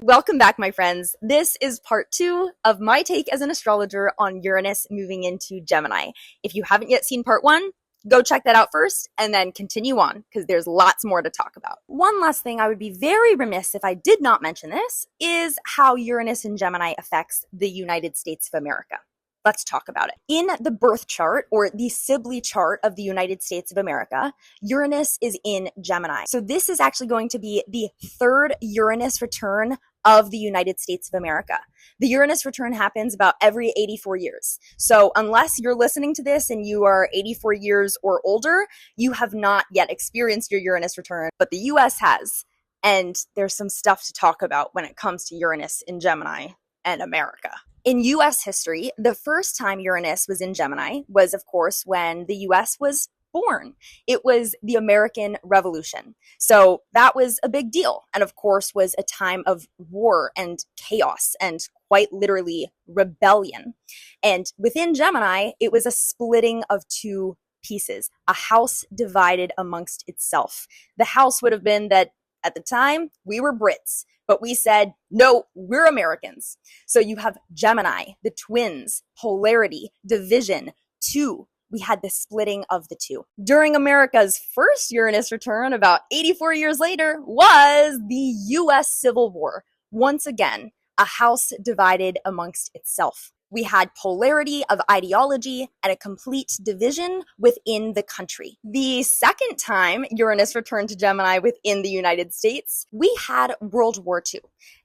Welcome back, my friends. This is part 2 of my take as an astrologer on Uranus moving into Gemini. If you haven't yet seen part 1, go check that out first and then continue on because there's lots more to talk about. One last thing I would be very remiss if I did not mention this is how Uranus in Gemini affects the United States of America. Let's talk about it. In the birth chart, or the Sibley chart of the United States of America, Uranus is in Gemini. So this is actually going to be the third Uranus return of the United States of America. The Uranus return happens about every 84 years. So unless you're listening to this and you are 84 years or older, you have not yet experienced your Uranus return, but the US has. And there's some stuff to talk about when it comes to Uranus in Gemini and America. In US history, the first time Uranus was in Gemini was, of course, when the US was born. It was the American Revolution. So that was a big deal. And of course, was a time of war and chaos and quite literally rebellion. And within Gemini, it was a splitting of two pieces, a house divided amongst itself. The house would have been that at the time, we were Brits, but we said, no, we're Americans. So you have Gemini, the twins, polarity, division, two. We had the splitting of the two. During America's first Uranus return, about 84 years later, was the US Civil War. Once again, a house divided amongst itself. We had polarity of ideology and a complete division within the country. The second time Uranus returned to Gemini within the United States, we had World War II.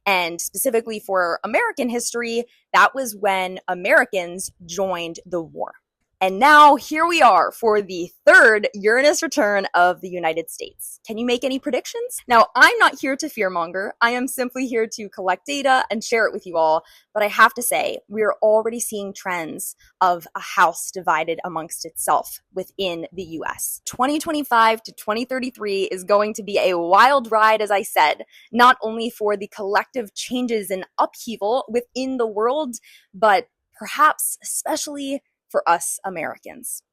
And specifically for American history, that was when Americans joined the war. And now here we are for the third Uranus return of the United States. Can you make any predictions? Now, I'm not here to fearmonger. I am simply here to collect data and share it with you all. But I have to say, we're already seeing trends of a house divided amongst itself within the US. 2025 to 2033 is going to be a wild ride, as I said, not only for the collective changes and upheaval within the world, but perhaps especially for us Americans.